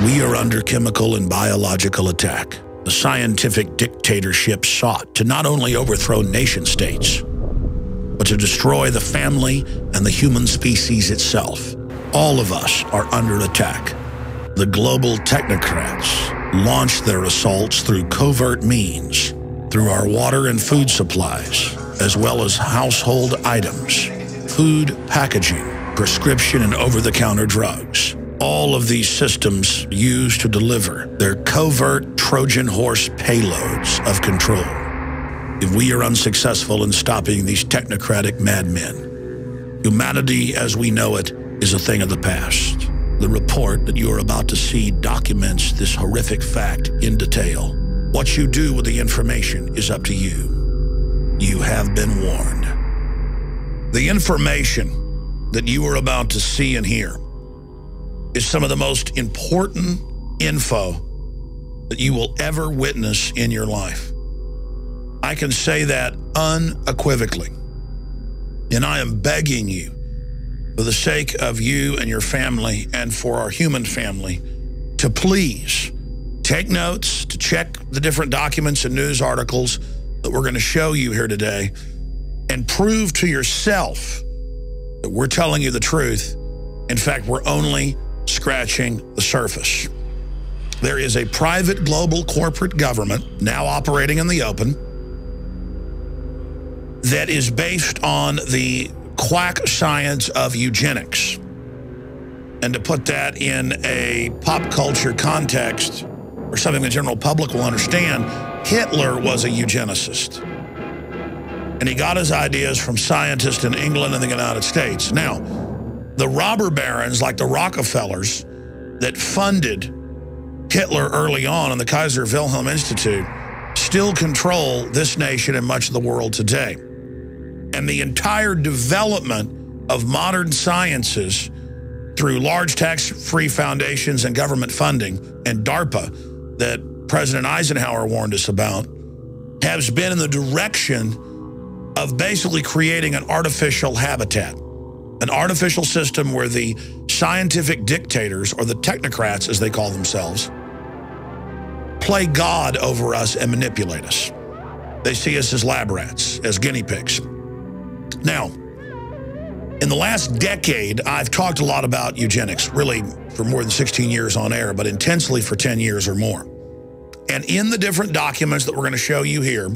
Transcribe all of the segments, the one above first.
We are under chemical and biological attack. The scientific dictatorship sought to not only overthrow nation states, but to destroy the family and the human species itself. All of us are under attack. The global technocrats launch their assaults through covert means, through our water and food supplies, as well as household items, food packaging, prescription and over-the-counter drugs. All of these systems used to deliver their covert Trojan horse payloads of control. If we are unsuccessful in stopping these technocratic madmen, humanity as we know it is a thing of the past. The report that you are about to see documents this horrific fact in detail. What you do with the information is up to you. You have been warned. The information that you are about to see and hear is some of the most important info that you will ever witness in your life. I can say that unequivocally. And I am begging you, for the sake of you and your family and for our human family, to please take notes, to check the different documents and news articles that we're going to show you here today, and prove to yourself that we're telling you the truth. In fact, we're only scratching the surface. There is a private global corporate government now operating in the open that is based on the quack science of eugenics. And to put that in a pop culture context, or something the general public will understand, Hitler was a eugenicist. And he got his ideas from scientists in England and the United States. Now, the robber barons like the Rockefellers that funded Hitler early on in the Kaiser Wilhelm Institute still control this nation and much of the world today. And the entire development of modern sciences through large tax-free foundations and government funding and DARPA that President Eisenhower warned us about has been in the direction of basically creating an artificial habitat, an artificial system where the scientific dictators, or the technocrats as they call themselves, play God over us and manipulate us. They see us as lab rats, as guinea pigs. Now, in the last decade, I've talked a lot about eugenics, really for more than 16 years on air, but intensely for 10 years or more. And in the different documents that we're going to show you here,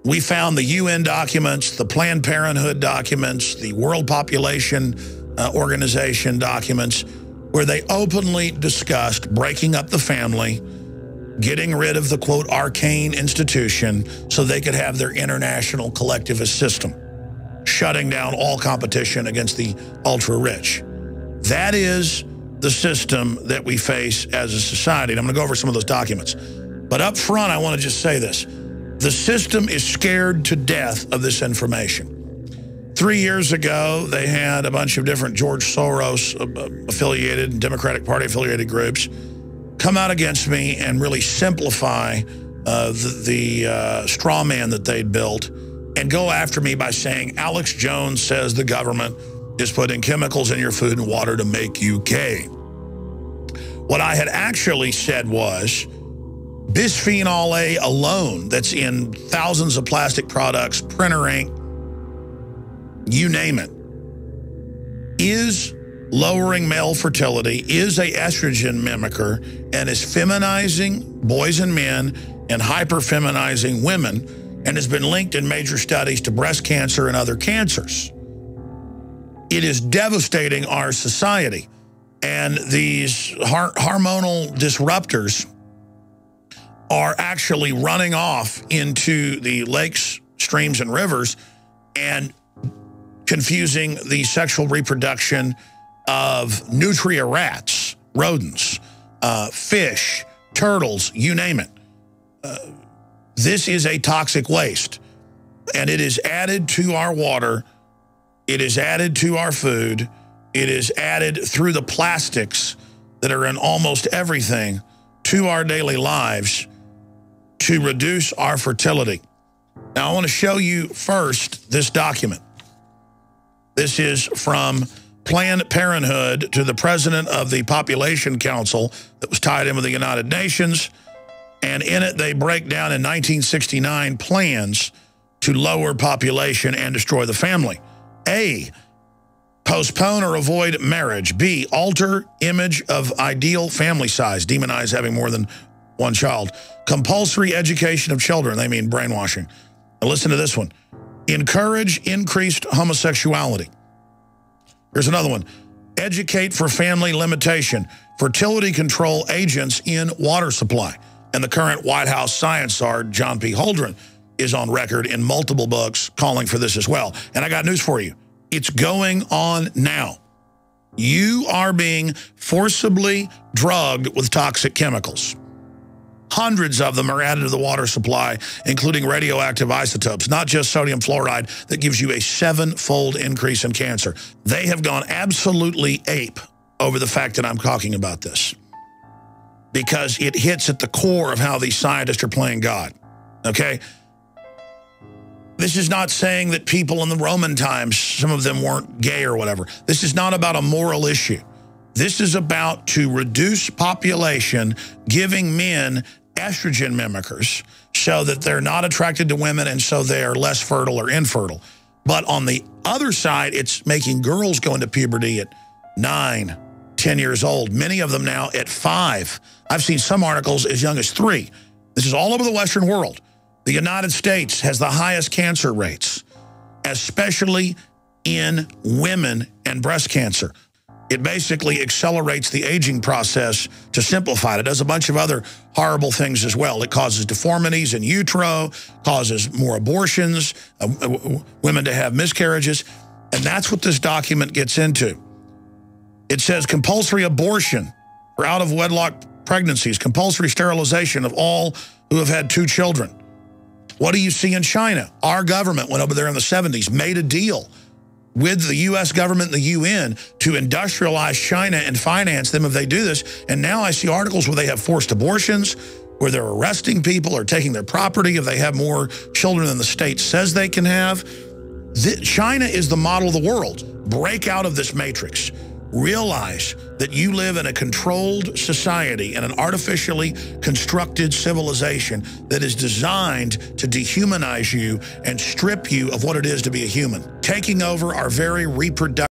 we found the UN documents, the Planned Parenthood documents, the World Population Organization documents, where they openly discussed breaking up the family, getting rid of the, quote, arcane institution so they could have their international collectivist system, shutting down all competition against the ultra-rich. That is the system that we face as a society. And I'm going to go over some of those documents. But up front, I want to just say this. The system is scared to death of this information. 3 years ago, they had a bunch of different George Soros-affiliated, Democratic Party-affiliated groups come out against me and really simplify the straw man that they'd built and go after me by saying, Alex Jones says the government is putting chemicals in your food and water to make you gay. What I had actually said was, bisphenol A alone, that's in thousands of plastic products, printer ink, you name it, is lowering male fertility, is a estrogen mimicker, and is feminizing boys and men and hyper-feminizing women, and has been linked in major studies to breast cancer and other cancers. It is devastating our society. And these hormonal disruptors are actually running off into the lakes, streams, and rivers and confusing the sexual reproduction of nutria rats, rodents, fish, turtles, you name it. This is a toxic waste, and it is added to our water. It is added to our food. It is added through the plastics that are in almost everything to our daily lives to reduce our fertility. Now, I want to show you first this document. This is from Planned Parenthood to the president of the Population Council that was tied in with the United Nations. And in it, they break down in 1969 plans to lower population and destroy the family. A, postpone or avoid marriage. B, alter image of ideal family size. Demonize having more than one child. Compulsory education of children. They mean brainwashing. Now listen to this one. Encourage increased homosexuality. Here's another one. Educate for family limitation. Fertility control agents in water supply. And the current White House science czar, John P. Holdren, is on record in multiple books calling for this as well. And I got news for you. It's going on now. You are being forcibly drugged with toxic chemicals. Hundreds of them are added to the water supply, including radioactive isotopes, not just sodium fluoride that gives you a 7-fold increase in cancer. They have gone absolutely ape over the fact that I'm talking about this because it hits at the core of how these scientists are playing God, okay? This is not saying that people in the Roman times, some of them weren't gay or whatever. This is not about a moral issue. This is about to reduce population, giving men estrogen mimickers so that they're not attracted to women and so they are less fertile or infertile. But on the other side, it's making girls go into puberty at 9, 10 years old. Many of them now at 5. I've seen some articles as young as 3. This is all over the Western world. The United States has the highest cancer rates, especially in women and breast cancer. It basically accelerates the aging process to simplify it. It does a bunch of other horrible things as well. It causes deformities in utero, causes more abortions, women to have miscarriages. And that's what this document gets into. It says compulsory abortion for out-of-wedlock pregnancies, compulsory sterilization of all who have had 2 children. What do you see in China? Our government went over there in the 70s, made a deal with the U.S. government and the UN to industrialize China and finance them if they do this. And now I see articles where they have forced abortions, where they're arresting people or taking their property if they have more children than the state says they can have. China is the model of the world. Break out of this matrix. Realize that you live in a controlled society and an artificially constructed civilization that is designed to dehumanize you and strip you of what it is to be a human, taking over our very reproductive